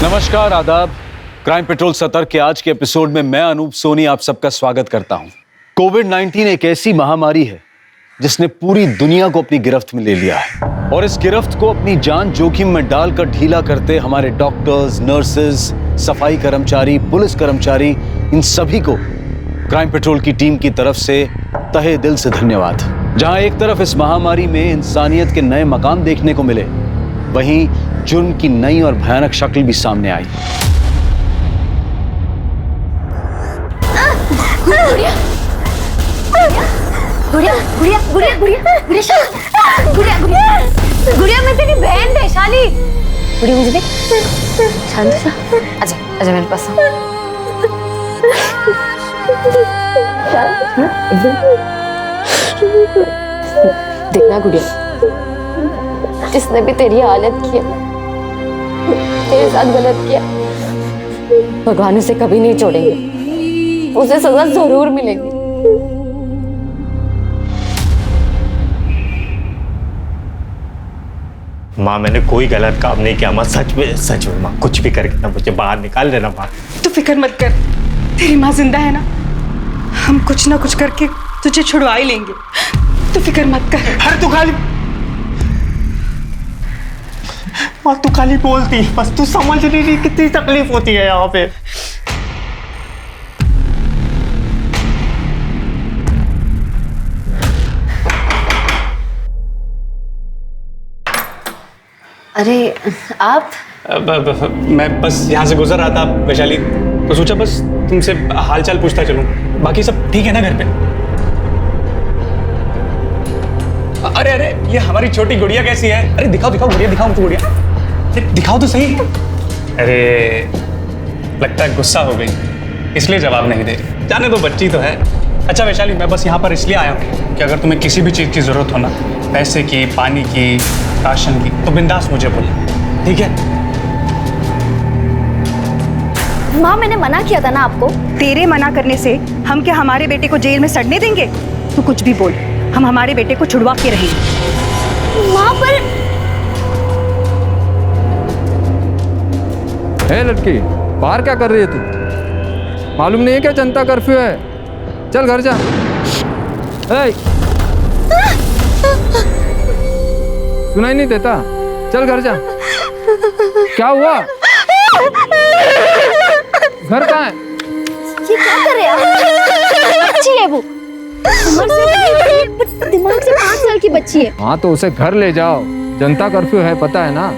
नमस्कार, आदाब। Crime petrol सतर्क के आज के एपिसोड में मैं अनूप सोनी आप सबका स्वागत करता हूं। कोविड-19 एक ऐसी महामारी है जिसने पूरी दुनिया को अपनी गिरफ्त में ले लिया है और इस गिरफ्त को अपनी जान जोखिम में डालकर ढीला करते हमारे डॉक्टर्स, नर्सेज, सफाई कर्मचारी, पुलिस कर्मचारी, इन सभी को क्राइम पेट्रोल की टीम की तरफ से तहे दिल से धन्यवाद। जहां एक तरफ इस महामारी में इंसानियत के नए मकाम देखने को मिले, वहीं जुर्म की नई और भयानक शक्ल भी सामने आई। गुड़िया, गुड़िया, गुड़िया, गुड़िया, गुड़िया, गुड़िया, गुड़िया, गुड़िया, मैं तेरी बहन वैशाली। गुड़िया मुझे देख, शांत सा, आजा, आजा मेरे पास। देखना गुड़िया, जिसने भी तेरी हालत की है, तेरे साथ गलत किया, भगवान उसे कभी नहीं छोड़ेंगे, उसे सजा जरूर मिलेगी। माँ, मैंने कोई गलत काम नहीं किया माँ, सच में माँ, कुछ भी करके ना मुझे बाहर निकाल देना माँ। तू फिक्र मत कर, तेरी माँ जिंदा है ना, हम कुछ ना कुछ करके तुझे छुड़वा ही लेंगे, तू फिक्र मत कर। अरे तू खाली माँ, तू खाली बोलती, बस तू समझ नहीं रही कितनी तकलीफ होती है यहाँ पे। अरे आप? मैं बस यहाँ से गुजर रहा था वैशाली, तो सोचा बस तुमसे हालचाल पूछता चलूं। बाकी सब ठीक है ना घर पे? अरे अरे, ये हमारी छोटी गुड़िया कैसी है? अरे दिखाओ दिखाओ गुड़िया, दिखाओ मुझे गुड़िया, दिखाओ तो सही। अरे लगता है गुस्सा हो गई, इसलिए जवाब नहीं दे रही। जाने दो, बच्ची तो है। अच्छा वैशाली, मैं बस यहाँ पर इसलिए आया हूँ कि अगर तुम्हें किसी भी चीज़ की ज़रूरत हो ना, पैसे की, पानी की, राशन की, तो बिंदास मुझे बोलो, ठीक है? माँ, मैंने मना किया था ना आपको। तेरे मना करने से हम क्या हमारे बेटे को जेल में सड़ने देंगे? तू कुछ भी बोल, हम हमारे बेटे को छुड़वा के रहेंगे। माँ पर है लड़की, बाहर क्या कर रही है तू? मालूम नहीं है क्या जनता कर्फ्यू है? चल घर जा। सुनाई नहीं देता? चल घर जा। क्या हुआ? घर कहाँ है? ये क्या कर रहे हैं? बच्ची है वो, उम्र से बड़ी, दिमाग से 5 साल की बच्ची है। हाँ तो उसे घर ले जाओ, जनता कर्फ्यू है, पता है ना।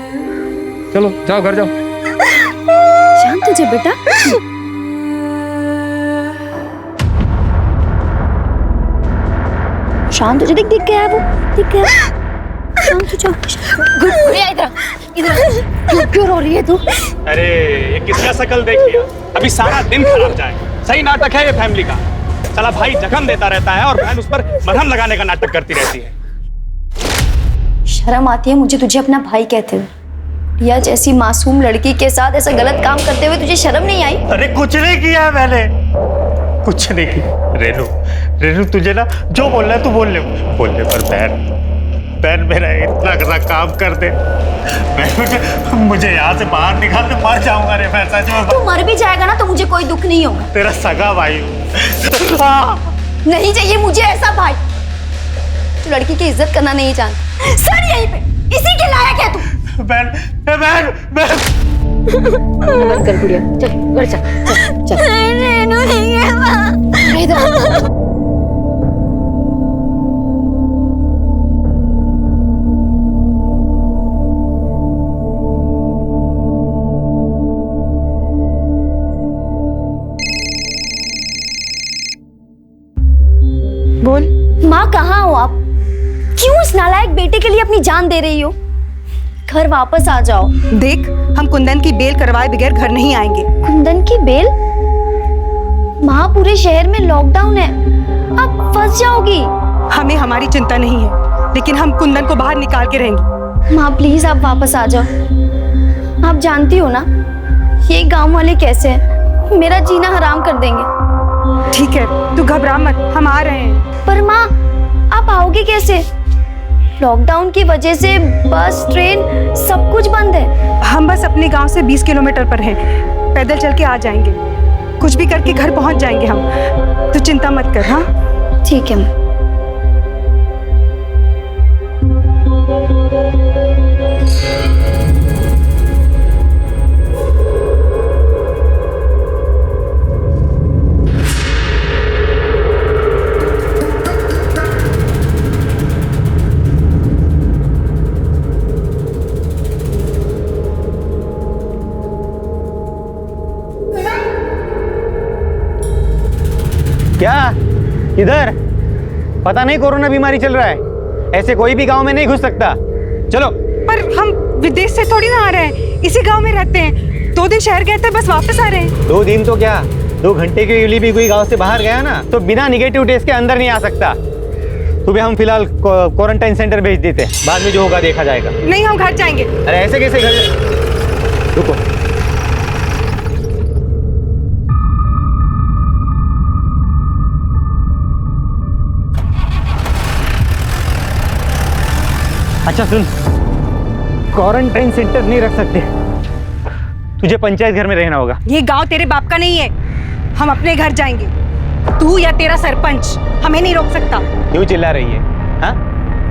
चलो जाओ घर जाओ। शांत हो जा बेटा। शांत हो जा, देख गया है वो, दिख गया। शांत हो जा। गुड़िया इधर, इधर। क्यों रो रही है तू? अरे ये किसका शकल देख लिया? अभी सारा दिन खराब जाए। सही नाटक है ये फैमिली का। साला भाई जख्म देता रहता है और बहन उस पर मरहम लगाने का नाटक करती रहती है। शर्म आती है मुझे तुझे अपना भाई कहते हुए। या जैसी मासूम लड़की के साथ ऐसा गलत काम करते हुए तुझे शर्म नहीं आई? अरे कुछ नहीं किया मैंने, कुछ नहीं किया। रेनू, रेनू तुझे ना जो बोलना है तू बोल ले पर बहन मेरा इतना बड़ा काम कर दे, मुझे यहाँ से बाहर निकाल के मर जाऊंगा रे मैं, सच में। तू मर भी जाएगा ना तो मुझे कोई दुख नहीं होगा। तेरा सगा भाई हूँ। नहीं चाहिए मुझे ऐसा भाई। तू लड़की की इज्जत करना नहीं जानता। सर यहीं पे, इसी के लायक है तू। बहन बंद कर गुड़िया, चल घर चल। रेनू नहीं है माँ। इधर बोल। माँ, कहाँ हो आप? क्यों इस नालायक बेटे के लिए अपनी जान दे रही हो? घर वापस आ जाओ। देख, हम कुंदन की बेल करवाए बगैर घर नहीं आएंगे। कुंदन की बेल? माँ, पूरे शहर में लॉकडाउन है, आप फंस जाओगी। हमें हमारी चिंता नहीं है, लेकिन हम कुंदन को बाहर निकाल के रहेंगे। माँ प्लीज आप वापस आ जाओ। आप जानती हो ना ये गांव वाले कैसे हैं, मेरा जीना हराम कर देंगे। ठीक है, तू घबरा मत, हम आ रहे हैं। पर माँ आप आओगे कैसे? लॉकडाउन की वजह से बस ट्रेन सब कुछ बंद है। हम बस अपने गांव से 20 किलोमीटर पर हैं। पैदल चल के आ जाएंगे, कुछ भी करके घर पहुंच जाएंगे हम। तो चिंता मत कर। हाँ ठीक है। क्या इधर पता नहीं कोरोना बीमारी चल रहा है, ऐसे कोई भी गांव में नहीं घुस सकता। चलो। पर हम विदेश से थोड़ी ना आ रहे हैं, इसी गांव में रहते हैं। 2 दिन शहर गए थे, बस वापस आ रहे हैं। 2 दिन तो क्या, 2 घंटे के लिए भी कोई गांव से बाहर गया ना तो बिना निगेटिव टेस्ट के अंदर नहीं आ सकता। सुबह हम फिलहाल क्वारंटाइन सेंटर भेज देते हैं, बाद में जो होगा देखा जाएगा। नहीं, हम घर जाएंगे। अरे ऐसे कैसे घर? रुको। अच्छा सुन, क्वारंटाइन सेंटर नहीं रख सकते, तुझे पंचायत घर में रहना होगा। ये गांव तेरे बाप का नहीं है, हम अपने घर जाएंगे। तू या तेरा सरपंच हमें नहीं रोक सकता। क्यों चिल्ला रही है? हाँ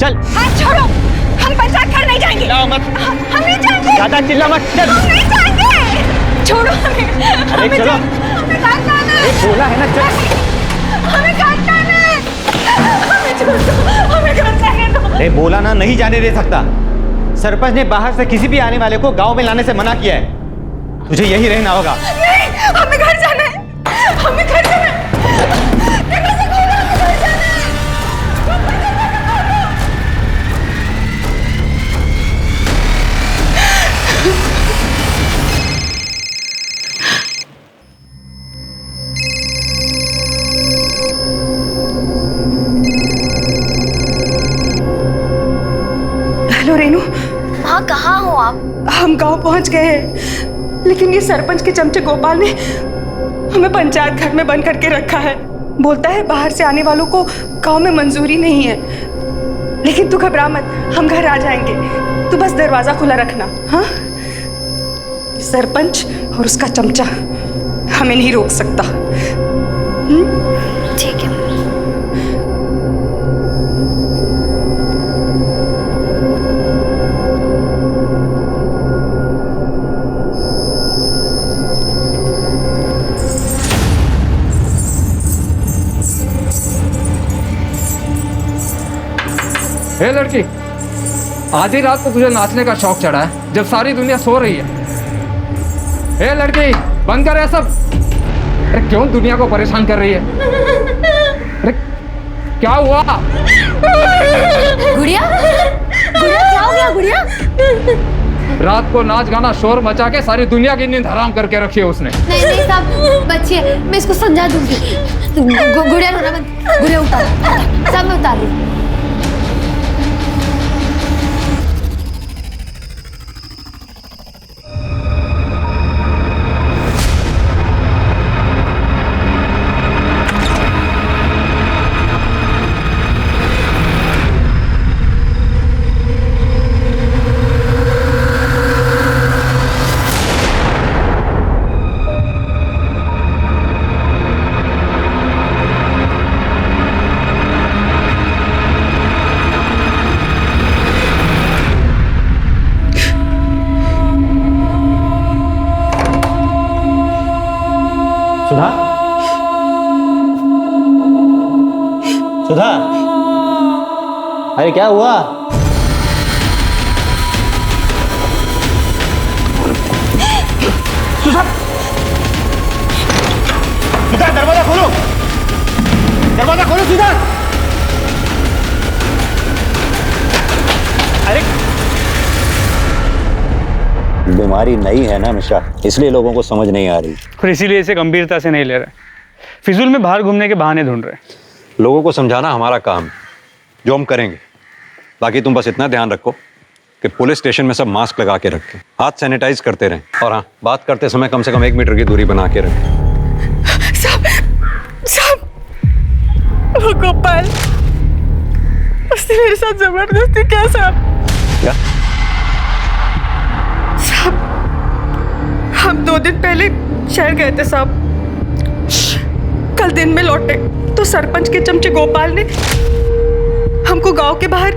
चल। हाथ छोड़ो, हम पंचायत घर नहीं जाएंगे। चिल्लाओ मत। हम नहीं जाएंगे। ज्यादा चिल्ला मत। चल। हम नहीं जाएंगे। छोड़ो हमें। अरे चलो। हमें घर जाना है। बोला है ना चल। हमें घर जाना है। हमें छोड़ दो, हमें घर जाने दो। अरे बोला ना, नहीं जाने दे सकता। सरपंच ने बाहर से किसी भी आने वाले को गांव में लाने से मना किया है। तुझे यही रहना होगा। नहीं, हमें घर जाना है। हमें घर जाना है। किसी से बोलो, हमें घर जाना है। हेलो रेनू। हाँ, कहाँ हो आप? हम गांव पहुंच गए हैं, लेकिन ये सरपंच के चमचे गोपाल ने हमें पंचायत घर में बंद करके रखा है। बोलता है बाहर से आने वालों को गांव में मंजूरी नहीं है। लेकिन तू घबरा मत, हम घर आ जाएंगे। तू बस दरवाजा खुला रखना। हाँ, सरपंच और उसका चमचा हमें नहीं रोक सकता। ठीक है। हे लड़की, आधी रात को तुझे नाचने का शौक चढ़ा है जब सारी दुनिया सो रही है। हे लड़की, बंद कर ये सब। अरे क्यों दुनिया को परेशान कर रही है? अरे क्या हुआ? गुड़िया, गुड़िया क्या हो गया गुड़िया? रात को नाच गाना शोर मचा के सारी दुनिया की नींद हराम करके रखी है उसने। नहीं नहीं सब बच्ची है, मैं इसको समझा दूंगी। गुड़िया रोना मत, गुड़िया उतार, सब मैं उतार दूंगी। सुधा, सुधा, अरे क्या हुआ? सुधा, सुधा दरवाजा खोलो, दरवाजा खोलो सुधा। अरे बीमारी नई है ना मिश्रा, इसलिए लोगों को समझ नहीं आ रही और इसीलिए इसे गंभीरता से नहीं ले रहे, फिजूल में बाहर घूमने के बहाने ढूंढ रहे। लोगों को समझाना हमारा काम है, जो हम करेंगे। बाकी तुम बस इतना ध्यान रखो कि पुलिस स्टेशन में सब मास्क लगा के रखें, हाथ सैनिटाइज करते रहें, और हाँ, बात करते समय कम से कम 1 मीटर की दूरी बना के रखें। सब वो गोपाल उसने मेरे साथ जबरदस्ती किया साहब। क्या? साहब हम 2 दिन पहले शहर गए थे साहब। कल दिन में लौटे तो सरपंच के चमचे गोपाल ने हमको गांव के बाहर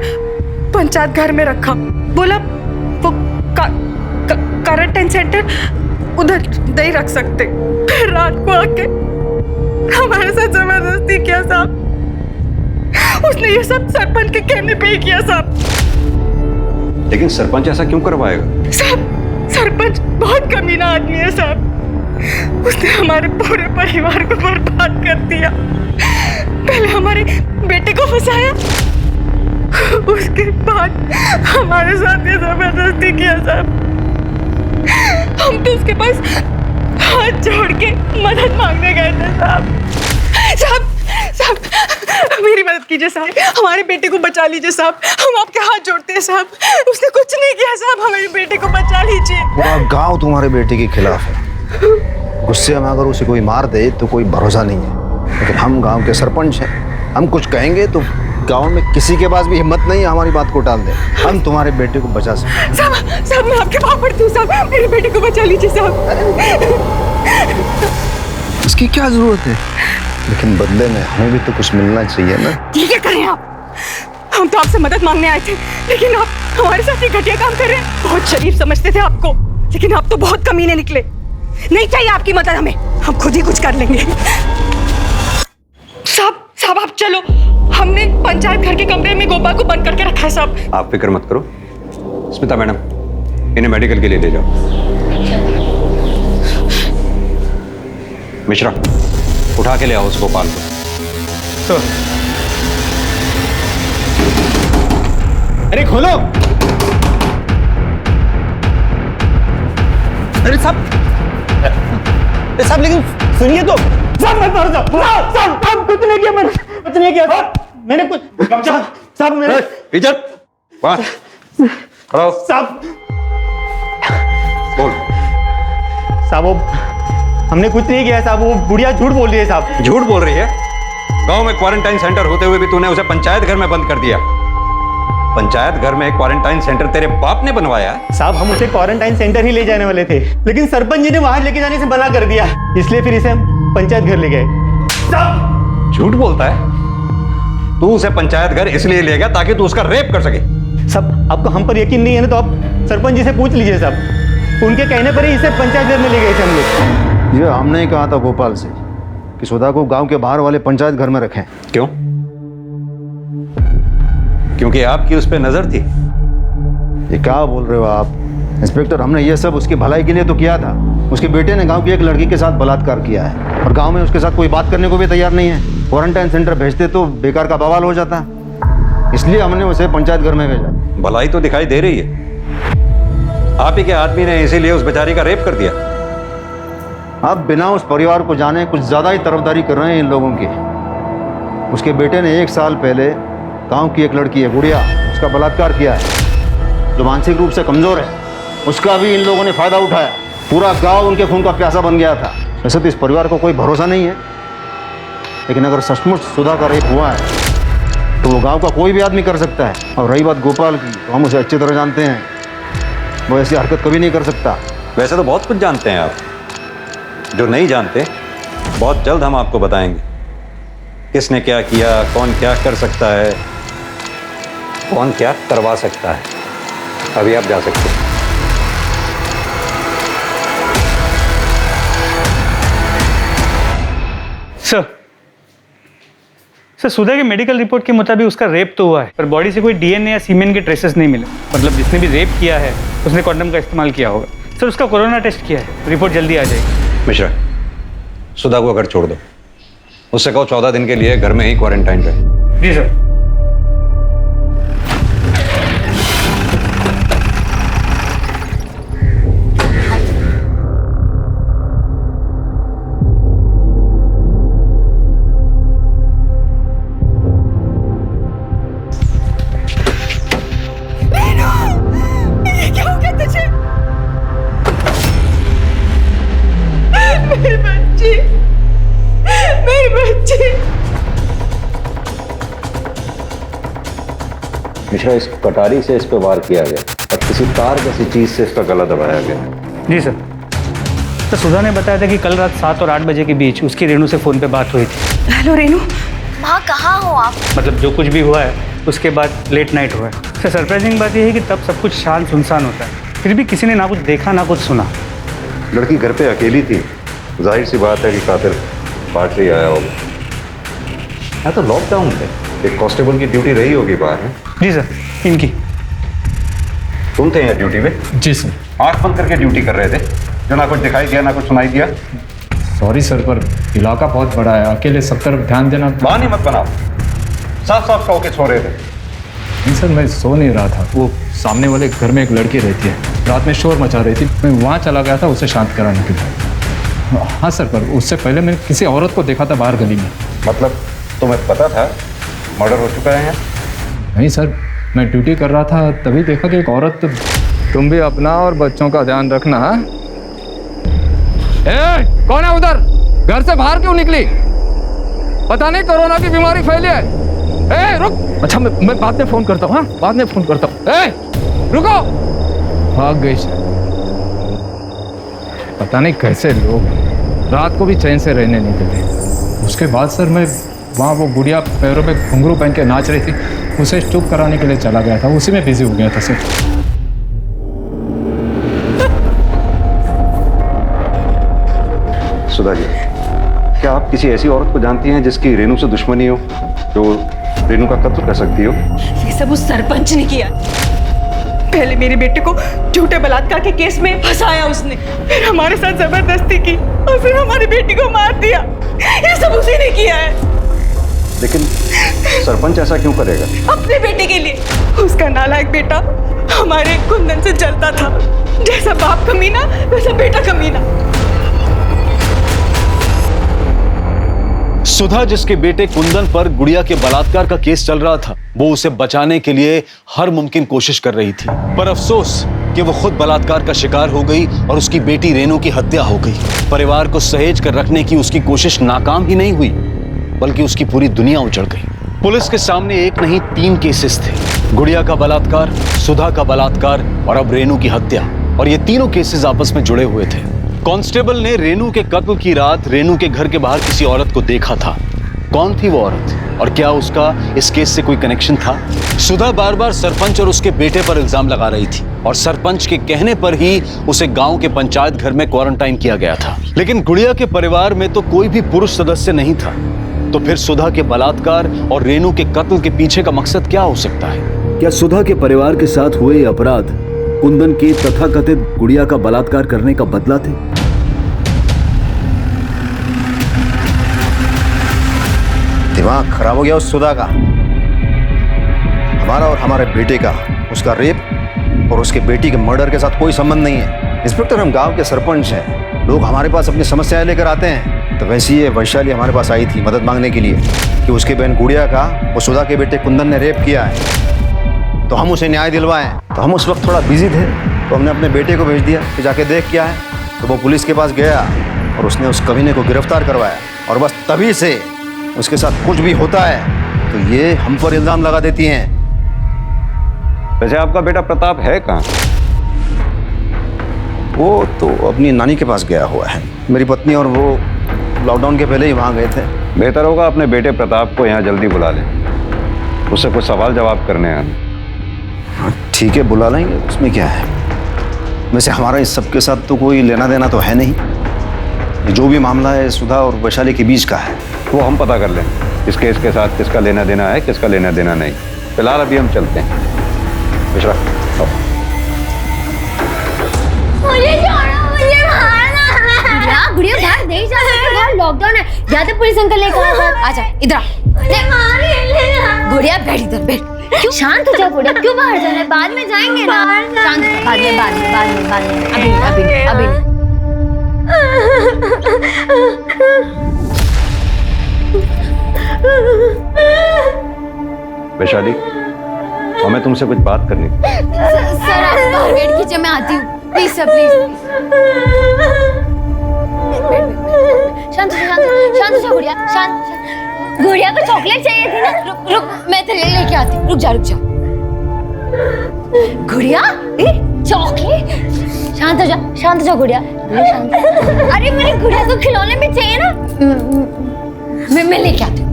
पंचायत घर में रखा। बोला वो क्वारंटाइन सेंटर उधर नहीं रख सकते। फिर रात को आके हमारे साथ जबरदस्ती किया साहब। उसने ये सब सरपंच के कहने पे ही किया साहब। लेकिन सरपंच ऐसा क्यों करवाएगा? साहब सरपंच बहुत कमीना आदमी है साहब। उसने हमारे पूरे परिवार को बर्बाद कर दिया। पहले हमारे बेटे को फंसाया, उसके बाद हमारे साथ ये जबरदस्ती किया साहब। हम तो उसके पास हाथ जोड़ के मदद मांगने गए थे साहब। साहब साहब मेरी मदद कीजिए साहब, हमारे बेटे को बचा लीजिए साहब। हम आपके हाथ जोड़ते हैं साहब। उसने कुछ नहीं किया साहब, हमारे बेटे को बचा लीजिए। पूरा गांव तुम्हारे बेटे के खिलाफ है। गुस्से में अगर उसे कोई मार दे तो कोई भरोसा नहीं है, लेकिन हम गांव के सरपंच हैं। हम कुछ कहेंगे तो गांव में किसी के पास भी हिम्मत नहीं है हमारी बात को टाल दे। हम तुम्हारे बेटे को बचा सकते। साहब मैं आपके पाँव पड़ती हूँ साहब, मेरे बेटे को बचा लीजिए साहब। इसकी क्या जरूरत है, लेकिन बदले में हमें भी तो कुछ मिलना चाहिए ना। ठीक है करें आप। हम तो आपसे मदद मांगने आए थे, लेकिन आप हमारे साथ ये घटिया काम कर रहे हैं। बहुत शरीफ समझते थे आपको, लेकिन आप तो बहुत कमीने निकले। नहीं चाहिए आपकी मदद हमें, हम खुद ही कुछ कर लेंगे। साहब आप चलो, हमने पंचायत घर के कमरे में गोपाल को बंद करके रखा है साहब। आप फिक्र मत करो। स्मिता मैडम, इन्हें मेडिकल के लिए ले जाओ। मिश्रा, उठा के ले आओ उस गोपाल को। सर अरे खोलो। अरे साहब लेकिन सुनिए तो। साहब मैं मर जाऊं। साहब कुछ नहीं किया मैंने, कुछ नहीं किया मैंने कुछ। साहब मैंने इधर खड़ा हो। साहब बोल। साहब वो हमने कुछ नहीं किया साहब। वो बुढ़िया झूठ बोल रही है साहब। झूठ बोल रही है? गांव में क्वारंटाइन सेंटर होते हुए भी तूने उसे पंचायत घर में बंद कर दिया। पंचायत घर में एक क्वारंटाइन सेंटर तेरे बाप ने बनवाया? साहब हम उसे क्वारंटाइन सेंटर ही ले जाने वाले थे, लेकिन सरपंच जी ने वहां लेके जाने से मना कर दिया, इसलिए फिर इसे हम पंचायत घर ले गए। साहब झूठ बोलता है। तू उसे पंचायत घर इसलिए ले गया ताकि तू उसका रेप कर सके। साहब आपको हम पर यकीन नहीं है ना, तो आप सरपंच जी से पूछ लीजिए साहब। उनके कहने पर ही इसे पंचायत घर में ले गए थे हम लोग। ये हमने ही कहा था गोपाल से कि सुधा को गांव के बाहर वाले पंचायत घर में रखें। क्यों? क्योंकि आपकी उस पर नजर थी। ये क्या बोल रहे हो आप इंस्पेक्टर? हमने ये सब उसकी भलाई के लिए तो किया था। उसके बेटे ने गांव की एक लड़की के साथ बलात्कार किया है और गांव में उसके साथ कोई बात करने को भी तैयार नहीं है। क्वारंटाइन सेंटर भेजते तो बेकार का बवाल हो जाता, इसलिए हमने उसे पंचायत घर में भेजा। भलाई तो दिखाई दे रही है। आप ही के आदमी ने इसीलिए उस बेचारी का रेप कर दिया। आप बिना उस परिवार को जाने कुछ ज्यादा ही तरफदारी कर रहे हैं इन लोगों की। उसके बेटे ने 1 साल पहले गांव की एक लड़की है गुड़िया, उसका बलात्कार किया है, जो मानसिक रूप से कमजोर है। उसका भी इन लोगों ने फायदा उठाया। पूरा गांव उनके खून का प्यासा बन गया था। वैसे तो इस परिवार को कोई भरोसा नहीं है, लेकिन अगर सचमुच सुधा का रेप हुआ है तो वो गांव का कोई भी आदमी कर सकता है। और रही बात गोपाल की, तो हम उसे अच्छी तरह जानते हैं। वो ऐसी हरकत कभी नहीं कर सकता। वैसे तो बहुत कुछ जानते हैं आप। जो नहीं जानते बहुत जल्द हम आपको बताएंगे। किसने क्या किया, कौन क्या कर सकता है, कौन क्या करवा सकता है। अभी आप जा सकते हैं। सर सुधा के मेडिकल रिपोर्ट के मुताबिक उसका रेप तो हुआ है, पर बॉडी से कोई डीएनए या सीमेन के ट्रेसेस नहीं मिले। मतलब जिसने भी रेप किया है उसने कॉन्डम का इस्तेमाल किया होगा। सर उसका कोरोना टेस्ट किया है, रिपोर्ट जल्दी आ जाएगी। मिश्रा, सुधा को घर छोड़ दो। उससे कहो 14 दिन के लिए घर में ही क्वारंटाइन रहे। जी सर। मिश्रा, इस कटारी से इस पे वार किया गया और किसी तार जैसी चीज से इसका गला दबाया गया। जी सर। तो सुधा ने बताया था कि कल रात 7 और 8 बजे के बीच उसकी रेनू से फ़ोन पे बात हुई थी। हेलो रेनू। माँ कहाँ हो आप? मतलब जो कुछ भी हुआ है उसके बाद लेट नाइट हुआ है। तो सरप्राइजिंग बात यह है कि तब सब कुछ शांत सुनसान होता है, फिर भी किसी ने ना कुछ देखा ना कुछ सुना। लड़की घर पे अकेली थी, जाहिर सी बात है कि कातिल पार्टी आया होगा। यहाँ तो लॉकडाउन है, एक कांस्टेबल की ड्यूटी रही होगी बाहर में। जी सर, इनकी। तुम थे यहाँ ड्यूटी पे? जी सर। आंख बंद करके ड्यूटी कर रहे थे, जो ना कुछ दिखाई दिया ना कुछ सुनाई दिया। सॉरी सर, पर इलाका बहुत बड़ा है, अकेले सब तरफ ध्यान देना। बहाने मत बनाओ, साफ साफ कहो के सो रहे थे। नहीं सर, मैं सो नहीं रहा था। वो सामने वाले घर में एक लड़की रहती है, रात में शोर मचा रही थी, मैं वहाँ चला गया था उसे शांत कराने के लिए। हाँ सर, पर उससे पहले मैंने किसी औरत को देखा था बाहर गली में। मतलब तुम्हें पता था मर्डर हो चुका है यहाँ? नहीं सर, मैं ड्यूटी कर रहा था तभी देखा कि एक औरत। तुम भी अपना और बच्चों का ध्यान रखना। कौन है उधर? घर से बाहर क्यों निकली? पता नहीं कोरोना की बीमारी फैली है। रुक। अच्छा, मैं बाद में फोन करता हूँ। हाँ, बाद में फोन करता हूँ। रुको। भाग गई। पता नहीं कैसे लोग रात को भी चैन से रहने नहीं देते। उसके बाद सर मैं वहाँ वो गुड़िया पैरों पे घुंघरू पहन के नाच रही थी, उसे चुप कराने के लिए चला गया था, उसी में बिजी हो गया था सर। सुधा जी, क्या आप किसी ऐसी औरत को जानती हैं जिसकी रेनू से दुश्मनी हो, जो रेनू का कत्ल कर सकती हो? ये सब उस सरपंच ने किया। पहले मेरे बेटे को झूठे बलात्कार के केस में फंसाया उसने, फिर हमारे साथ जबरदस्ती की और फिर हमारी बेटी को मार दिया। ये सब उसी ने किया है। लेकिन सरपंच ऐसा क्यों करेगा? अपने बेटे के लिए। उसका नालायक बेटा हमारे कुंदन से जलता था। जैसा बाप कमीना वैसा बेटा कमीना। सुधा, जिसके बेटे कुंदन पर गुड़िया के बलात्कार का केस चल रहा था, वो उसे बचाने के लिए हर मुमकिन कोशिश कर रही थी, पर अफसोस कि वो खुद बलात्कार का शिकार हो गई और उसकी बेटी रेनू की हत्या हो गई। परिवार को सहेज कर रखने की उसकी कोशिश नाकाम ही नहीं हुई, बल्कि उसकी पूरी दुनिया उजड़ गई। पुलिस के सामने एक नहीं 3 केसेस थे, गुड़िया का बलात्कार, सुधा का बलात्कार और अब रेनू की हत्या। और ये तीनों केसेस आपस में जुड़े हुए थे। कांस्टेबल ने रेनू के कत्ल की रात रेनू के घर के बाहर किसी औरत को देखा था। कौन थी वो औरत और क्या उसका इस केस से कोई कनेक्शन था? सुधा बार बार सरपंच और उसके बेटे पर इल्जाम लगा रही थी और सरपंच के कहने पर ही उसे गांव के पंचायत घर में क्वारंटाइन किया गया था। लेकिन गुड़िया के परिवार में तो कोई भी पुरुष सदस्य नहीं था, तो फिर सुधा के बलात्कार और रेनू के कत्ल के पीछे का मकसद क्या हो सकता है? क्या सुधा के परिवार के साथ हुए अपराध कुंदन के तथाकथित गुड़िया का बलात्कार करने का बदला थे? दिमाग खराब हो गया उस सुधा का। हमारा और हमारे बेटे का उसका रेप और उसके बेटी के मर्डर के साथ कोई संबंध नहीं है। इंस्पेक्टर, हम गांव के सरपंच हैं, लोग हमारे पास अपनी समस्याएं लेकर आते हैं। तो वैसे ही ये वैशाली हमारे पास आई थी मदद मांगने के लिए कि उसकी बहन गुड़िया का वो सुधा के बेटे कुंदन ने रेप किया है, तो हम उसे न्याय दिलवाएं। तो हम उस वक्त थोड़ा बिजी थे, तो हमने अपने बेटे को भेज दिया कि जाके देख क्या है। तो वो पुलिस के पास गया और उसने उस कमीने को गिरफ्तार करवाया, और बस तभी से उसके साथ कुछ भी होता है तो ये हम पर इल्जाम लगा देती हैं। वैसे आपका बेटा प्रताप है कहाँ? वो तो अपनी नानी के पास गया हुआ है। मेरी पत्नी और वो लॉकडाउन के पहले ही वहाँ गए थे। बेहतर होगा अपने बेटे प्रताप को यहाँ जल्दी बुला लें, उससे कुछ सवाल जवाब करने हैं। हाँ ठीक है, बुला लेंगे, उसमें क्या है। वैसे हमारा इस सब के साथ तो कोई लेना देना तो है नहीं। जो भी मामला है सुधा और वैशाली के बीच का है, वो हम पता कर लें इस केस के साथ किसका लेना देना है, किसका लेना देना नहीं। फिलहाल अभी हम चलते हैं। मिश्रा, मुझे छोड़ो, मुझे मारना है। गुड़िया बाहर नहीं जा सकती, बाहर लॉकडाउन है। या तो पुलिस अंकल लेकर आजा, इधर आ। गुड़िया बैठ इधर, बैठ। क्यों शांत हो जा गुड़िया, क्यों बाहर जाना है? बाद में जाएंगे ना। शांत, बाद में अभी वैशाली, हमें तुमसे कुछ बात करनी थी। सर आप बाहर वेट कीजिए, मैं आती हूँ। Please sir, please. शांत हो जा गुड़िया, शांत। गुड़िया को चॉकलेट चाहिए थी ना। रुक, मैं तेरे लिए लेके आती हूँ। रुक जा। गुड़िया चौकी शांत हो जा गुड़िया शांत। अरे मेरी गुड़िया को खिलौने भी चाहिए ना, मैं लेके आती हूँ।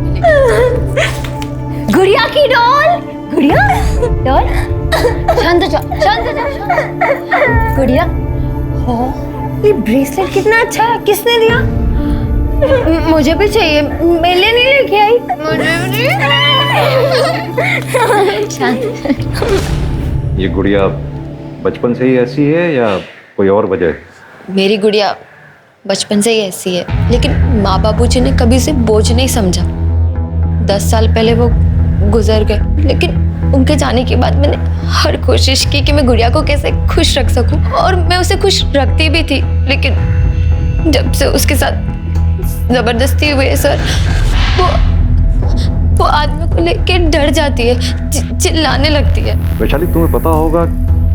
गुड़िया की डॉल, गुड़िया डॉल, शांत हो जा। गुड़िया ये ब्रेसलेट कितना अच्छा है, किसने दिया? मुझे भी चाहिए, मेरे लिए नहीं लेके आई। मुझे भी शांत। ये गुड़िया बचपन से ही ऐसी है या कोई और वजह है? मेरी गुड़िया बचपन से ही ऐसी है, लेकिन माँ बाबूजी ने कभी से बोझ नहीं समझा। 10 साल पहले वो गुजर गए, लेकिन उनके जाने के बाद मैंने हर कोशिश की कि मैं गुड़िया को कैसे खुश रख सकूं, और मैं उसे खुश रखती भी थी। लेकिन जब से उसके साथ जबरदस्ती हुई है सर, वो आदमी को लेके डर जाती है, चिल्लाने लगती है। वैशाली, तुम्हें पता होगा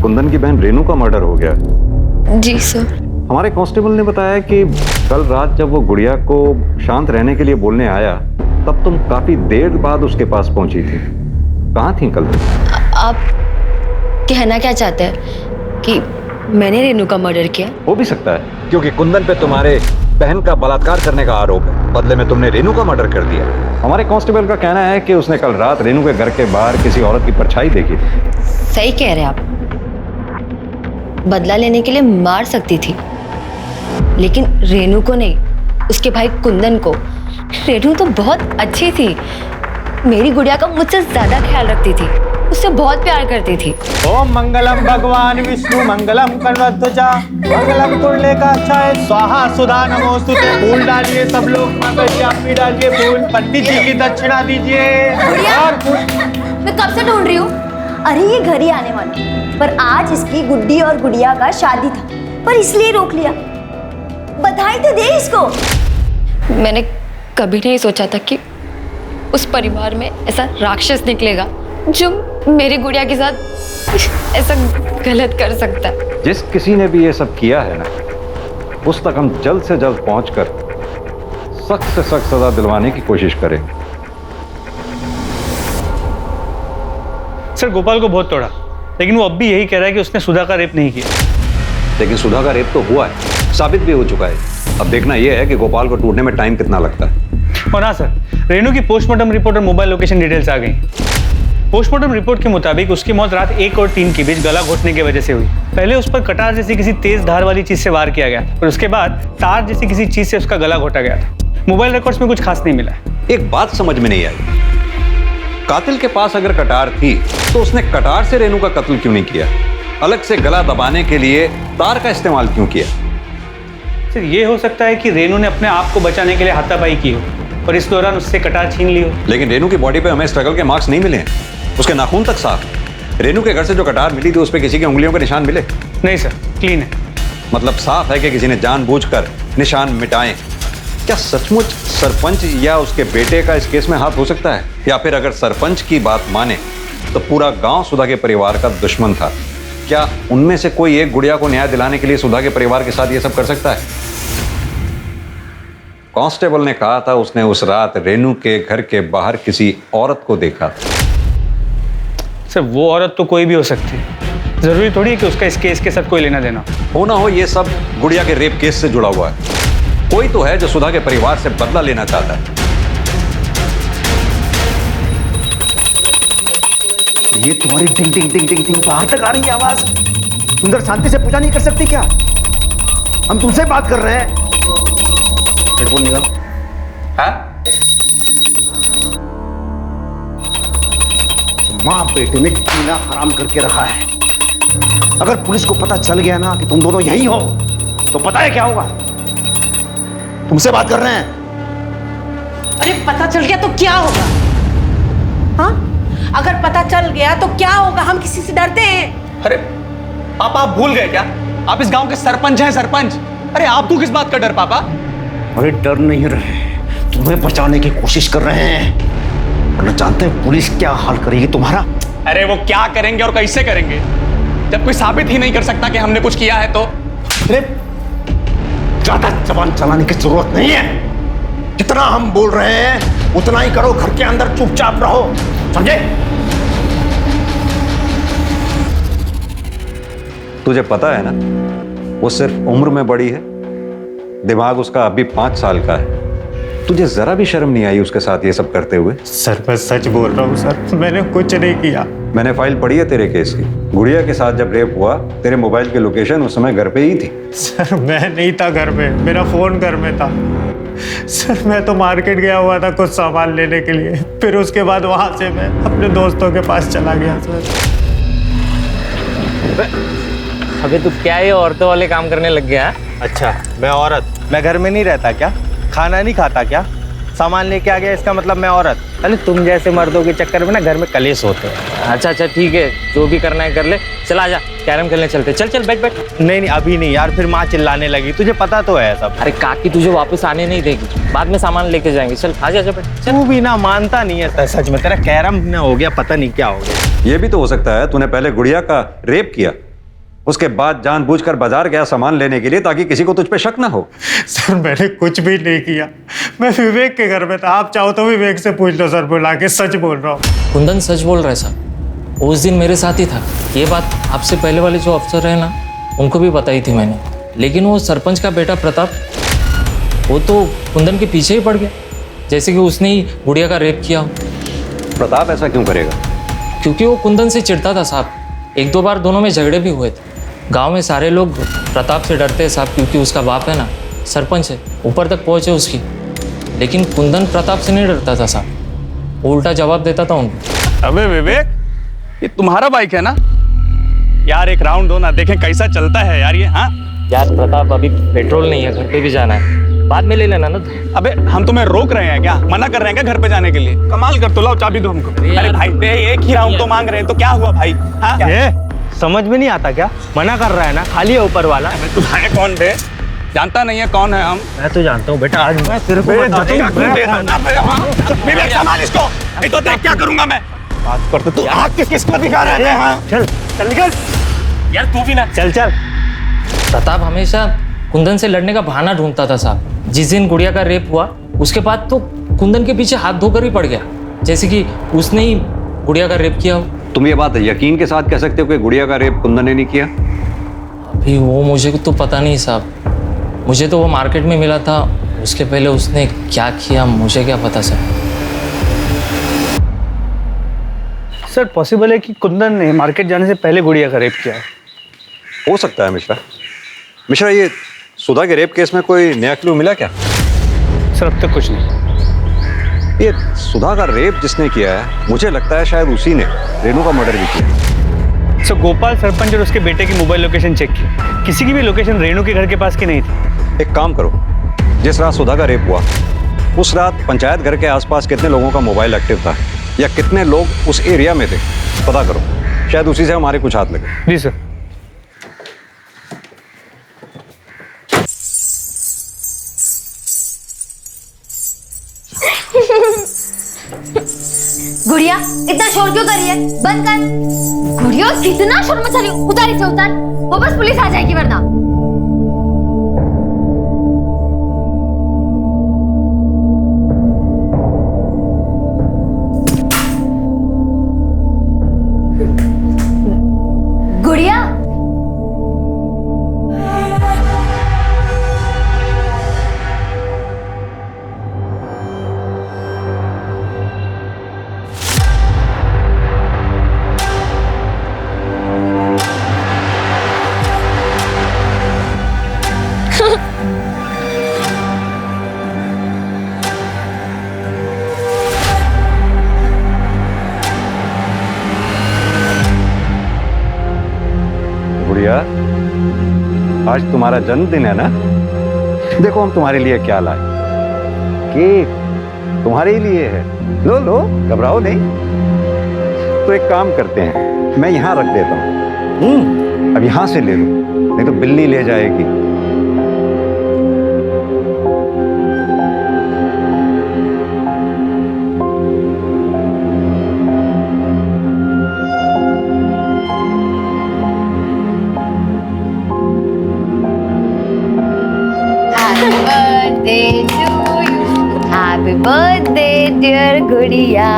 कुंदन की बहन रेनू का मर्डर हो गया। जी सर। हमारे कांस्टेबल ने बताया कि कल रात जब वो गुड़िया को शांत रहने के लिए बोलने आया, तब तुम काफी देर बाद उसके पास पहुंची थी। कहाँ थी कल? आप कहना क्या चाहते हैं कि मैंने रेनू का मर्डर किया? हो भी सकता है, क्योंकि कुंदन पे तुम्हारे बहन का बलात्कार करने का आरोप है। बदले में तुमने रेनू का मर्डर कर दिया। हमारे कांस्टेबल का कहना है कि उसने कल रात रेनू के घर के बाहर किसी औरत की परछाई देखी थी। सही कह रहे हैं आप। बदला लेने के लिए मार सकती थी, लेकिन रेनू को नहीं, उसके भाई कुंदन को। रेनू तो बहुत अच्छी थी, मेरी गुड़िया का मुझसे ज्यादा ख्याल रखती थी, उससे बहुत प्यार करती थी। ओम मंगलम भगवान विष्णु मंगलम कन्वध्वजा मंगलम कुंडले का अच्छा है स्वाहा सुधा नमोस्तुते। फूल डालिए सब लोग, माता चापी डालिए फूल, पंडित जी की दक्षिणा दीजिए। और मैं कब से ढूंढ रही हूँ। अरे ये घर ही आने वाला, पर आज इसकी गुड्डी और गुड़िया का शादी था, पर इसलिए रोक लिया। बधाई तो दे इसको। मैंने कभी नहीं सोचा था कि उस परिवार में ऐसा राक्षस निकलेगा जो मेरी गुड़िया के साथ ऐसा गलत कर सकता है। जिस किसी ने भी ये सब किया है ना, उस तक हम जल्द से जल्द पहुंचकर सख्त से सख्त सजा दिलवाने की कोशिश करें। सर गोपाल को बहुत तोड़ा, लेकिन वो अब भी यही कह रहा है कि उसने सुधा का रेप नहीं किया। लेकिन सुधा का रेप तो हुआ है, साबित भी हो चुका है। अब देखना यह है कि गोपाल को ढूंढने में टाइम कितना लगता है। और हाँ सर, रेनू की पोस्टमार्टम रिपोर्ट और मोबाइल लोकेशन डिटेल्स आ गई। पोस्टमार्टम रिपोर्ट के मुताबिक उसकी मौत रात 1 और 3 के बीच गला घोटने की वजह से हुई। पहले उस पर कटार जैसी किसी तेज धार वाली चीज से वार किया गया और उसके बाद तार जैसी किसी चीज से उसका गला घोटा गया था। मोबाइल रिकॉर्ड्स में कुछ खास नहीं मिला। एक बात समझ में नहीं आई, कातिल के पास अगर कटार थी तो उसने कटार से रेनू का कत्ल क्यों नहीं किया? अलग से गला दबाने के लिए तार का इस्तेमाल क्यों किया? सर ये हो सकता है कि रेनू ने अपने आप को बचाने के लिए हाथापाई की हो और इस दौरान उससे कटार छीन ली हो। लेकिन रेनू की बॉडी पे हमें स्ट्रगल के मार्क्स नहीं मिले हैं, उसके नाखून तक साफ। रेनू के घर से जो कटार मिली थी उस पर किसी की उंगलियों के निशान मिले? नहीं सर, क्लीन है। मतलब साफ है कि किसी ने जानबूझकर निशान मिटाए। क्या सचमुच सरपंच या उसके बेटे का इस केस में हाथ हो सकता है? या फिर अगर सरपंच की बात माने तो पूरा गांव सुधा के परिवार का दुश्मन था। क्या उनमें से कोई एक गुड़िया को न्याय दिलाने के लिए सुधा के परिवार के साथ ये सब कर सकता है? कांस्टेबल ने कहा था उसने उस रात रेनू के घर के बाहर किसी औरत को देखा था। सर वो औरत तो कोई भी हो सकती है, जरूरी थोड़ी है कि उसका इस केस के साथ कोई लेना देना हो ना हो। ये सब गुड़िया के रेप केस से जुड़ा हुआ है। कोई तो है जो सुधा के परिवार से बदला लेना चाहता है। ये तुम्हारी टिंग टिंग टिंग टिंग टिंग बाहर तक आ रही है आवाज। सुंदर शांति से पूजा नहीं कर सकती क्या? हम तुमसे बात कर रहे हैं। हेडफोन निकाल। माँ बेटे ने जीना हराम करके रखा है। अगर पुलिस को पता चल गया ना कि तुम दोनों यही हो तो पता है क्या होगा? तुमसे बात कर रहे हैं। अरे पता चल गया तो क्या होगा? हाँ, अगर पता चल गया तो क्या होगा? हम किसी से डरते हैं? अरे पापा आप भूल गए क्या? आप इस गांव के सरपंच हैं, सरपंच। अरे आपको किस बात का डर पापा? अरे डर नहीं रहे, तुम्हें बचाने की कोशिश कर रहे हैं। वरना जानते हैं पुलिस क्या हाल करेगी तुम्हारा? अरे वो क्या करेंगे और कैसे करेंगे जब कोई साबित ही नहीं कर सकता कि हमने कुछ किया है तो? अरे ज्यादा जबान चलाने की जरूरत नहीं है। जितना हम बोल रहे हैं उतना ही करो। घर के अंदर चुपचाप रहो, समझे? तुझे पता है ना, वो सिर्फ उम्र में बड़ी है, दिमाग उसका अभी 5 साल का है। तुझे जरा भी शर्म नहीं आई उसके साथ ये सब करते हुए? सर मैं सच बोल रहा हूँ सर, मैंने कुछ नहीं किया। मैंने फाइल पढ़ी है तेरे केस की। गुड़िया के साथ जब रेप हुआ, तेरे मोबाइल की लोकेशन उस समय घर पे ही थी। सर मैं नहीं था घर में, मेरा फोन घर में था। सर मैं तो मार्केट गया हुआ था कुछ सामान लेने के लिए, फिर उसके बाद वहां से मैं अपने दोस्तों के पास चला गया सर। अबे तू क्या ये औरतों वाले काम करने लग गया है? अच्छा मैं औरत, मैं घर में नहीं रहता क्या? खाना नहीं खाता क्या? सामान लेके आ गया इसका मतलब मैं औरत? अरे तुम जैसे मर्दों के चक्कर में ना घर में कलेश होते हैं। अच्छा ठीक है, जो भी करना है कर ले। चल आजा, कैरम खेलने चलते। चल चल बैठ बैठ। नहीं अभी नहीं यार, फिर माँ चिल्लाने लगी, तुझे पता तो है सब। अरे काकी तुझे वापस आने नहीं देगी, बाद में सामान लेके जाएंगे। चल आजा बैठ। तू भी ना मानता नहीं है सच में, तेरा कैरम ना हो गया, पता नहीं क्या हो गया। ये भी तो हो सकता है तूने पहले गुड़िया का रेप किया, उसके बाद जानबूझकर बाजार गया सामान लेने के लिए ताकि किसी को तुझ पे शक ना हो। सर मैंने कुछ भी नहीं किया, मैं विवेक के घर में था। आप चाहो तो विवेक से पूछ लो सर, बुला के सच बोल रहा हूँ। कुंदन सच बोल रहा है साहब, उस दिन मेरे साथ ही था। ये बात आपसे पहले वाले जो अफसर है ना, उनको भी बताई थी मैंने। लेकिन वो सरपंच का बेटा प्रताप, वो तो कुंदन के पीछे ही पड़ गया, जैसे कि उसने ही गुड़िया का रेप किया हो। प्रताप ऐसा क्यों करेगा? क्योंकि वो कुंदन से चिढ़ता था साहब। 1-2 बार दोनों में झगड़े भी हुए थे। गांव में सारे लोग प्रताप से डरते हैं साहब, क्योंकि उसका बाप है ना सरपंच है, ऊपर तक पहुंचे उसकी। लेकिन कुंदन प्रताप से नहीं डरता था साहब, वो उल्टा जवाब देता था उनको। अबे विवेक, ये तुम्हारा बाइक है ना यार? एक राउंड दो ना, देखें कैसा चलता है यार ये। हाँ यार प्रताप, अभी पेट्रोल नहीं है, घर पे भी जाना है, बाद में ले लेना ना। अबे हम तुम्हें रोक रहे हैं क्या? मना कर रहे हैं क्या घर पे जाने के लिए? कमाल कर, तो लाओ चाबी दो हमको। अरे भाई एक ही राउंड तो मांग रहे हैं, तो क्या हुआ भाई? हाँ समझ में नहीं आता क्या? मना कर रहा है ना, खाली है ऊपर वाला। तुम्हारे कौन बे? जानता नहीं है कौन है हम? मैं तो जानता हूँ बेटा, आज मैं तेरे को विवेक संभाल इसको, नहीं तो देख क्या करूंगा मैं। बात करते तू आग किसको दिखा रहे हैं? हाँ चल चल निकल यार तू भी ना चल चल। प्रताप हमेशा कुंदन से लड़ने का बहाना ढूंढता था साहब। जिस दिन गुड़िया का रेप हुआ, उसके बाद तो कुंदन के पीछे हाथ धोकर ही पड़ गया, जैसे कि उसने ही गुड़िया का रेप किया हो। तुम ये बात यकीन के साथ कह सकते हो कि गुड़िया का रेप कुंदन ने नहीं किया? अभी वो मुझे तो पता नहीं साहब, मुझे तो वो मार्केट में मिला था। उसके पहले उसने क्या किया मुझे क्या पता सर। सर पॉसिबल है कि कुंदन ने मार्केट जाने से पहले गुड़िया का रेप किया है। हो सकता है मिश्रा, ये सुधा के रेप केस में कोई नया क्लू मिला क्या? सर अब तक कुछ नहीं। ये सुधा का रेप जिसने किया है, मुझे लगता है शायद उसी ने रेनू का मर्डर भी किया। सर गोपाल सरपंच और उसके बेटे की मोबाइल लोकेशन चेक की, किसी की भी लोकेशन रेनू के घर के पास की नहीं थी। एक काम करो, जिस रात सुधा का रेप हुआ उस रात पंचायत घर के आसपास कितने लोगों का मोबाइल एक्टिव था, या कितने लोग उस एरिया में थे, पता करो। शायद उसी से हमारे कुछ हाथ लगे। जी सर। गुड़िया इतना शोर क्यों कर रही है? बंद कर। गुड़िया कितना शोर मचा रही है? उतार इसे उतार, वो बस पुलिस आ जाएगी वरना। गुड़िया गुड़िया, आज तुम्हारा जन्मदिन है ना? देखो हम तुम्हारे लिए क्या लाए। केक तुम्हारे ही लिए है, लो लो, घबराओ नहीं। तो एक काम करते हैं, मैं यहाँ रख देता हूँ, अब यहाँ से ले लो, नहीं तो बिल्ली ले जाएगी। Happy birthday, dear गुड़िया,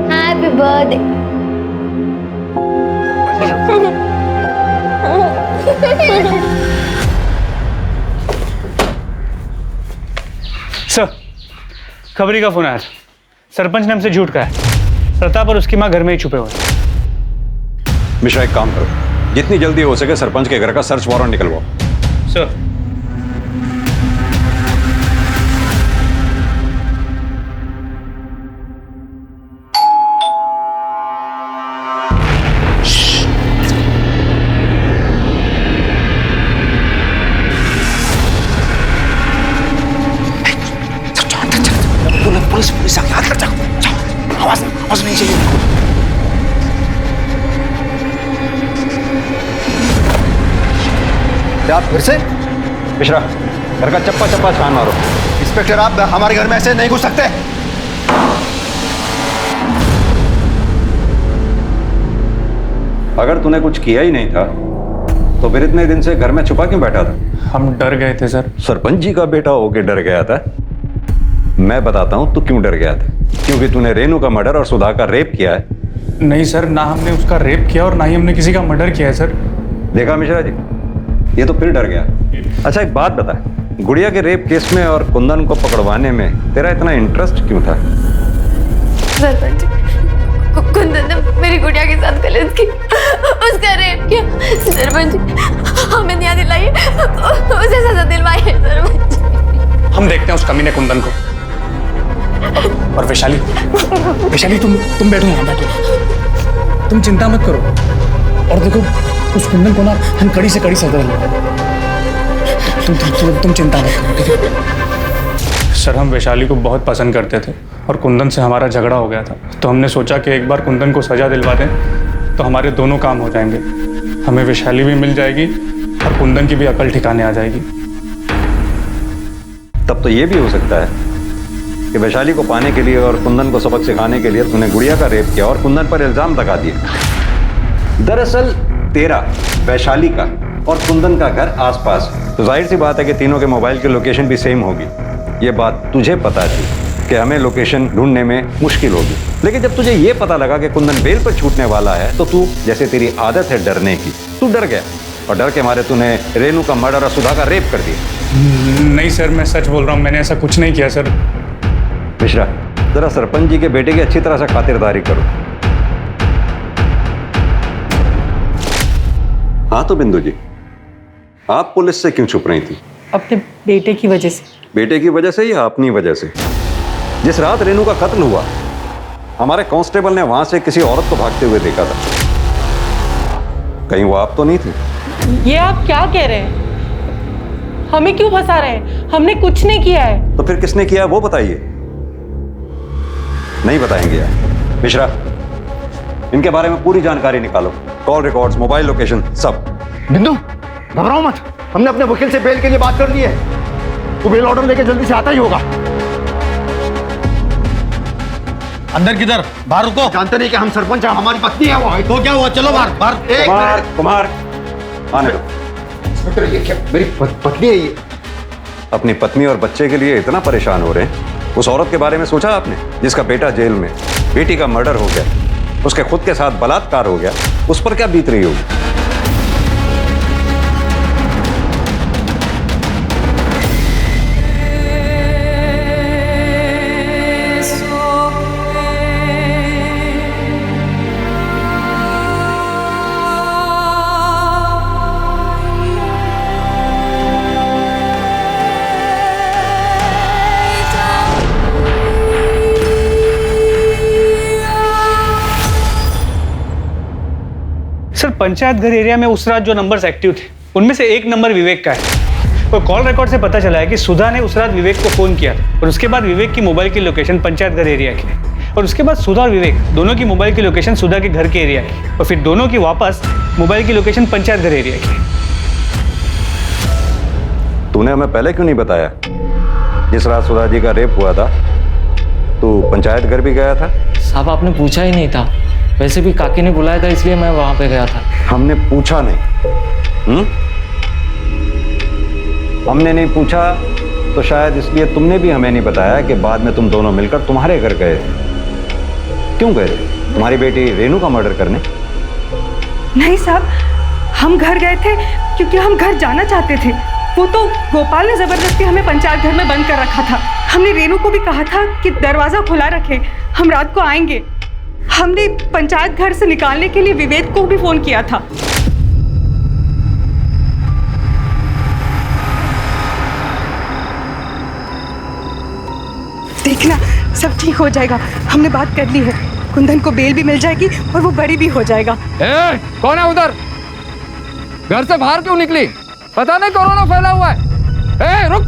happy birthday. खबरी का फोन आया था। सरपंच ने हमसे झूठ कहा है। प्रताप और उसकी माँ घर में ही छुपे हुए हैं। मिश्रा, एक काम करो, जितनी जल्दी हो सके सरपंच के घर का सर्च वारंट निकलवाओ। सर, पुलिस आके हाथ कर जाओ। आवाज नहीं चाहिए। आप फिर से? मिश्रा, घर का चप्पा चप्पा छान मारो। इंस्पेक्टर, आप हमारे घर में ऐसे नहीं घुस सकते। अगर तूने कुछ किया ही नहीं था तो फिर इतने दिन से घर में छुपा क्यों बैठा था? हम डर गए थे सर। सरपंच जी का बेटा होके डर गया था? मैं बताता हूं तू क्यों डर गया था। क्योंकि तूने रेनू का मर्डर और सुधा का रेप किया है। नहीं सर, ना हमने उसका रेप किया और ना ही हमने किसी का मर्डर किया है सर। देखा मिश्रा जी, ये तो फिर डर गया। अच्छा एक बात बता, गुड़िया के रेप केस में और कुंदन को पकड़वाने में तेरा इतना इंटरेस्ट क्यों था? सरपंच, कुंदन ने मेरी गुड़िया के साथ गलत की, उसका रेप किया। सरपंच, हमें न्याय दिलाइए, उसे सजा दिलवाइए सरपंच। हम देखते हैं उस कमीने कुंदन को। और वैशाली, तुम बैठो यहाँ, बैठो। तुम चिंता मत करो। और देखो, उस कुंदन को ना हम कड़ी से कड़ी सजा देंगे। तुम चिंता मत करो, ठीक है? सर, हम वैशाली को बहुत पसंद करते थे और कुंदन से हमारा झगड़ा हो गया था, तो हमने सोचा कि एक बार कुंदन को सजा दिलवा दें तो हमारे दोनों काम हो जाएंगे। हमें वैशाली भी मिल जाएगी और कुंदन की भी अकल ठिकाने आ जाएगी। तब तो ये भी हो सकता है कि वैशाली को पाने के लिए और कुंदन को सबक सिखाने के लिए तूने गुड़िया का रेप किया और कुंदन पर इल्जाम लगा दिए। दरअसल तेरा, वैशाली का और कुंदन का घर आसपास, तो जाहिर सी बात है कि तीनों के मोबाइल की लोकेशन भी सेम होगी। ये बात तुझे पता थी कि हमें लोकेशन ढूंढने में मुश्किल होगी, लेकिन जब तुझे ये पता लगा कि कुंदन बेल पर छूटने वाला है तो तू, जैसे तेरी आदत है डरने की, तू डर गया और डर के मारे तूने रेनू का मर्डर और सुधा का रेप कर दिया। नहीं सर, मैं सच बोल रहा हूँ, मैंने ऐसा कुछ नहीं किया सर। मिश्रा, जरा सरपंच जी के बेटे की अच्छी तरह से खातिरदारी करो। हाँ तो बिंदु जी, आप पुलिस से क्यों छुप रही थी? अपने बेटे की वजह से। बेटे की वजह से या अपनी वजह से? जिस रात रेनू का कत्ल हुआ, हमारे कांस्टेबल ने वहां से किसी औरत को भागते हुए देखा था। कहीं वो आप तो नहीं थी? ये आप क्या कह रहे हैं? हमें क्यों फंसा रहे हैं? हमने कुछ नहीं किया है। तो फिर किसने किया वो बताइए। नहीं बताएंगे यार। मिश्रा, इनके बारे में पूरी जानकारी निकालो, कॉल रिकॉर्ड्स, मोबाइल लोकेशन, सब। बिंदु, घबराओ मत, हमने अपने वकील से बेल के लिए बात कर ली है। वो बेल ऑर्डर लेके जल्दी से आता ही होगा। अंदर किधर? बाहर रुको। जानते नहीं कि हम सरपंच हैं, हमारी पत्नी है वो। तो क्या हुआ? चलो बाहर बाहर। कुमार, आने दो। इंस्पेक्टर, ये क्या? मेरी पत्नी है ये। अपनी पत्नी और बच्चे के लिए इतना परेशान हो रहे हैं? उस औरत के बारे में सोचा आपने जिसका बेटा जेल में, बेटी का मर्डर हो गया, उसके खुद के साथ बलात्कार हो गया, उस पर क्या बीत रही होगी? सर, पंचायत घर एरिया में उस रात जो नंबर्स एक्टिव थे उनमें से एक नंबर विवेक का है। और कॉल रिकॉर्ड से पता चला है कि सुधा ने उस रात विवेक को फोन किया था और उसके बाद विवेक की मोबाइल की लोकेशन पंचायत घर एरिया की है और उसके बाद सुधा और विवेक दोनों की मोबाइल की लोकेशन सुधा के घर के एरिया की और फिर दोनों की वापस मोबाइल की लोकेशन पंचायत घर एरिया की। तूने हमें पहले क्यों नहीं बताया? जिस रात सुधा जी का रेप हुआ था तू पंचायत घर भी गया था? साहब, आपने पूछा ही नहीं था। वैसे भी काकी ने बुलाया था इसलिए मैं वहां पे गया था। हमने पूछा नहीं। हमने नहीं पूछा तो शायद इसलिए तुमने भी हमें नहीं बताया कि बाद में तुम दोनों मिलकर तुम्हारे घर गए। क्यों गए? तुम्हारी बेटी रेनू का मर्डर करने? नहीं साहब, हम घर गए थे क्योंकि हम घर जाना चाहते थे। वो तो गोपाल ने जबरदस्ती हमें पंचायत घर में बंद कर रखा था। हमने रेनू को भी कहा था कि दरवाजा खुला रखे, हम रात को आएंगे। हमने पंचायत घर से निकालने के लिए विवेक को भी फोन किया था। देखना सब ठीक हो जाएगा, हमने बात कर ली है। कुंदन को बेल भी मिल जाएगी और वो बड़ी भी हो जाएगा। कौन है उधर? घर से बाहर क्यों निकली? पता नहीं कोरोना फैला हुआ है। रुक।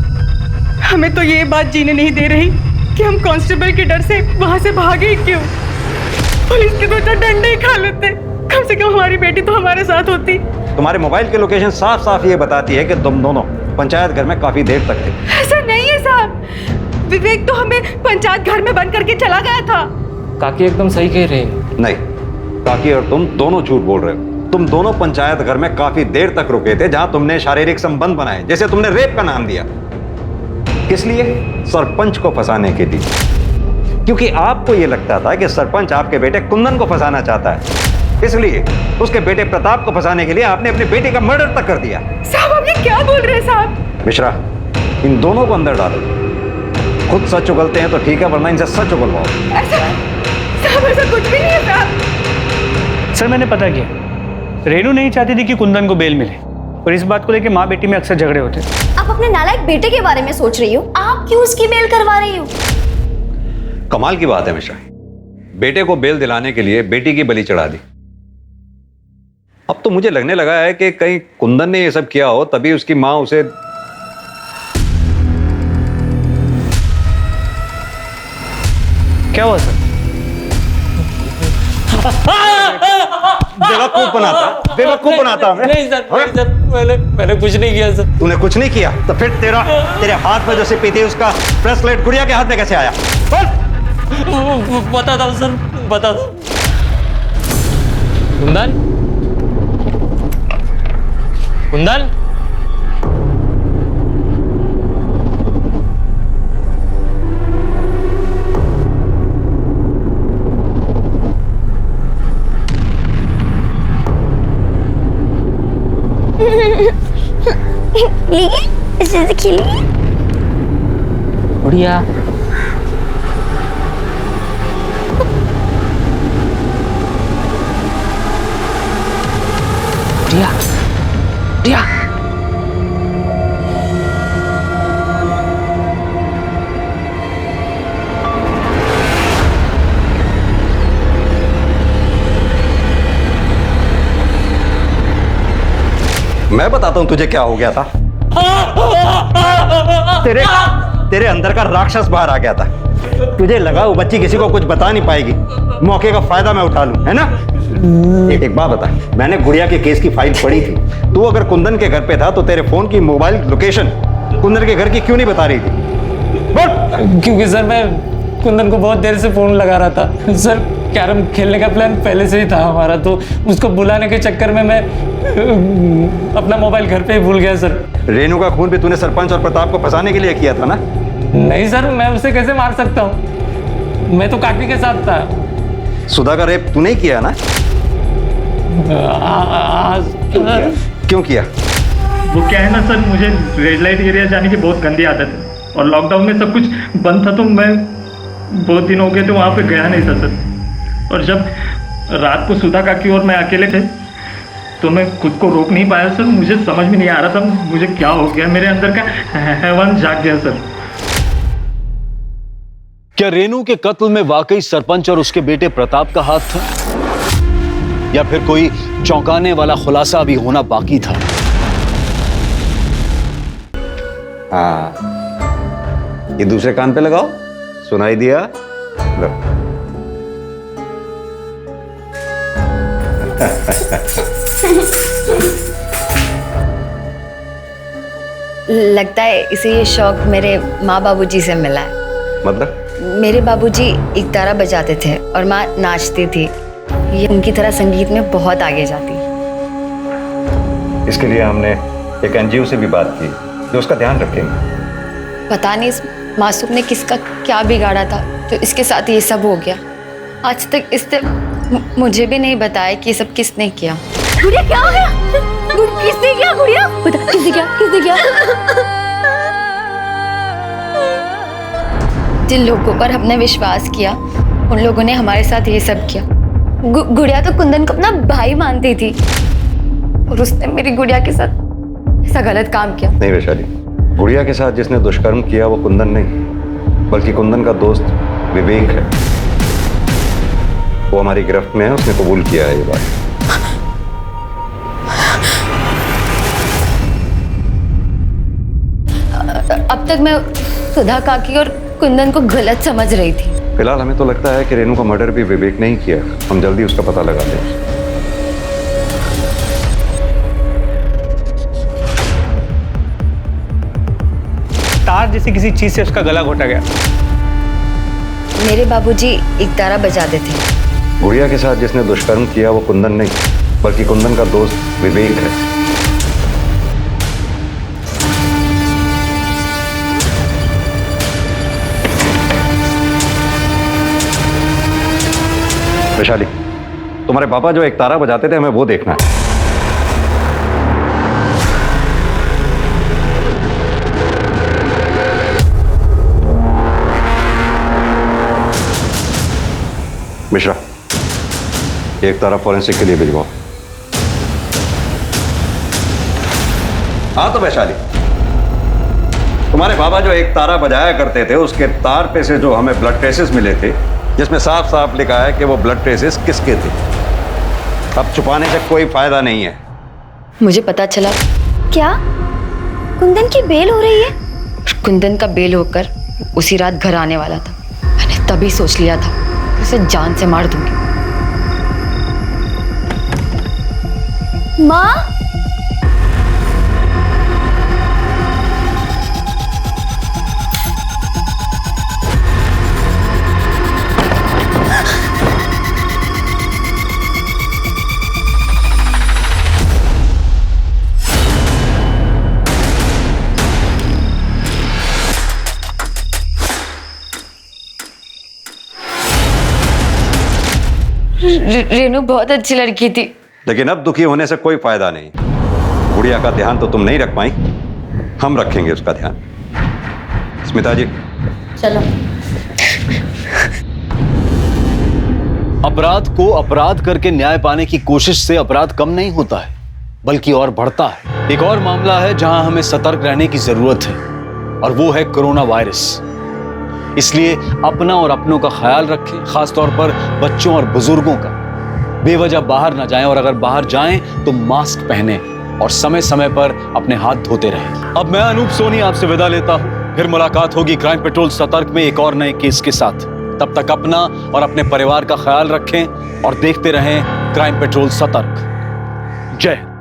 हमें तो ये बात जीने नहीं दे रही कि हम कांस्टेबल के डर से वहां से भागे ही क्यों। पुलिस के दो चार डंडे ही खा लेते, कम से कम हमारी बेटी तो हमारे साथ होती। तुम्हारे मोबाइल की लोकेशन साफ साफ ये बताती है कि तुम दोनों पंचायत घर में काफी देर तक थे। ऐसा नहीं है साहब, विवेक तो हमें पंचायत घर में बंद करके चला गया था। काकी एकदम सही कह रही है। नहीं, काकी और तुम दोनों झूठ बोल रहे हो। तुम दोनों पंचायत घर में काफी देर तक रुके थे, जहां तुमने शारीरिक संबंध बनाए, जैसे तुमने रेप का नाम दिया। किस लिए? सरपंच को फंसाने के लिए, क्योंकि आपको यह लगता था कि सरपंच आपके बेटे कुंदन को फंसाना चाहता है, इसलिए उसके बेटे प्रताप को फंसाने के लिए आपने अपने बेटे का मर्डर तक कर दिया। साहब आप ये क्या बोल रहे हैं साहब? मिश्रा, इन दोनों को अंदर डालो। खुद सच उगलते हैं तो ठीक है, वरना इनसे सच उगलवाओ। साहब ऐसा कुछ भी नहीं है साहब। सर मैंने पता किया, रेनू नहीं चाहती थी कि कुंदन को बेल मिले, और इस बात को लेकर माँ बेटी में अक्सर झगड़े होते। आप अपने नालायक बेटे के बारे में सोच रही हो, आप क्यों उसकी बेल करवा रही हो? कमाल की बात है मिश्रा, बेटे को बेल दिलाने के लिए बेटी की बलि चढ़ा दी। अब तो मुझे लगने लगा है कि कहीं कुंदन ने ये सब किया हो, तभी उसकी माँ उसे। क्या हुआ सर? बेवकूफ बनाता, बेवकूफ बनाता है। नहीं सर, मैंने कुछ नहीं किया सर। तूने कुछ नहीं किया तो फिर तेरे हाथ में जो सिपी थी उसका ब्रेसलेट गुड़िया के हाथ में कैसे आया? बताता हूँ सर, बताता हूँ। कुंदन, कुंदन, इसे खेलिए। बढ़िया। बढ़िया, बढ़िया। मैं बताता हूं तुझे क्या हो गया था। तेरे अंदर का राक्षस बाहर आ गया था। तुझे लगा वो बच्ची किसी को कुछ बता नहीं पाएगी, मौके का फायदा मैं उठा लूं, है ना? एक बात बता, मैंने गुड़िया के केस की फाइल पढ़ी थी। तू अगर कुंदन के घर पे था तो तेरे फोन की मोबाइल लोकेशन कुंदन के घर की क्यों नहीं बता रही थी? क्योंकि सर मैं कुंदन को बहुत देर से फोन लगा रहा था सर। कैरम खेलने का प्लान पहले से ही था हमारा, तो उसको बुलाने के चक्कर में मैं अपना मोबाइल घर पे ही भूल गया सर। रेनू का खून भी तूने सरपंच और प्रताप को फंसाने के लिए किया था ना? नहीं सर, मैं उसे कैसे मार सकता हूँ? मैं तो काकी के साथ था। सुधा का रेप तूने ही किया ना? क्यों किया? वो क्या है ना सर, मुझे रेड लाइट एरिया जाने की बहुत गंदी आदत है, और लॉकडाउन में सब कुछ बंद था तो मैं बहुत दिन हो गए तो वहाँ पे गया नहीं था सर। और जब रात को सुधा काकी और मैं अकेले थे तो मैं खुद को रोक नहीं पाया सर। मुझे समझ में नहीं आ रहा था मुझे क्या हो गया, मेरे अंदर का हैवान जाग गया सर। क्या रेनू के कत्ल में वाकई सरपंच और उसके बेटे प्रताप का हाथ था, या फिर कोई चौंकाने वाला खुलासा अभी होना बाकी था? हाँ, ये दूसरे कान पे लगाओ, सुनाई दिया? लो। लगता है इसे ये शौक मेरे माँ बाबूजी से मिला है। मतलब? मेरे बाबूजी इकतारा बजाते थे और माँ नाचती थी। ये उनकी तरह संगीत में बहुत आगे जाती। इसके लिए हमने एक एनजीओ से भी बात की जो उसका ध्यान रखेंगे। पता नहीं इस मासूम ने किसका क्या बिगाड़ा था तो इसके साथ ये सब हो गया। आज तक इसने मुझे भी नहीं बताया कि ये सब किसने किया। गुड़िया क्या हो गया? किसने किया गुड़िया? बता किसने किया? किसने किया? जिन लोगों पर हमने विश्वास किया उन लोगों ने हमारे साथ ये सब किया। गुड़िया तो कुंदन को अपना भाई मानती थी और उसने मेरी गुड़िया के साथ ऐसा गलत काम किया। नहीं वैशाली, गुड़िया के साथ जिसने दुष्कर्म किया वो कुंदन नहीं, बल्कि कुंदन का दोस्त विवेक है। वो हमारी गिरफ्त में है, उसने कबूल किया है ये बात। अब तक मैं सुधा काकी और कुंदन को गलत समझ रही थी। फिलहाल हमें तो लगता है कि रेनू का मर्डर भी विवेक ने ही किया। हम जल्दी उसका पता लगा लें। तार जैसी किसी चीज से उसका गला घोटा गया। मेरे बाबूजी एक तारा बजाते थे। गुड़िया के साथ जिसने दुष्कर्म किया वो कुंदन नहीं, बल्कि कुंदन का दोस्त विवेक है। वैशाली, तुम्हारे पापा जो एक तारा बजाते थे हमें वो देखना है। मिश्रा, एक तारा फॉरेंसिक के लिए भिजवाओ। हाँ तो वैशाली, तुम्हारे बाबा जो एक तारा बजाया करते थे उसके तार पे से जो हमें ब्लड ट्रेसेस मिले थे, जिसमें साफ साफ लिखा है कि वो ब्लड ट्रेसेस किसके थे। अब छुपाने से कोई फायदा नहीं है। मुझे पता चला। क्या कुंदन की बेल हो रही है? कुंदन का बेल होकर उसी रात घर आने वाला था। मैंने तभी सोच लिया था कि उसे जान से मार दूंगी। माँ, रेनू बहुत अच्छी लड़की थी। लेकिन अब दुखी होने से कोई फायदा नहीं। गुड़िया का ध्यान तो तुम नहीं रख पाई, हम रखेंगे उसका ध्यान। स्मिता जी चलो। अपराध को अपराध करके न्याय पाने की कोशिश से अपराध कम नहीं होता है, बल्कि और बढ़ता है। एक और मामला है जहां हमें सतर्क रहने की जरूरत है, और वो है कोरोना वायरस। इसलिए अपना और अपनों का ख्याल रखें, खासतौर पर बच्चों और बुजुर्गों का। बेवजह बाहर ना जाएं, और अगर बाहर जाएं तो मास्क पहने और समय समय पर अपने हाथ धोते रहें। अब मैं अनूप सोनी आपसे विदा लेता हूं। फिर मुलाकात होगी क्राइम पेट्रोल सतर्क में एक और नए केस के साथ। तब तक अपना और अपने परिवार का ख्याल रखें और देखते रहें क्राइम पेट्रोल सतर्क। जय हिंद।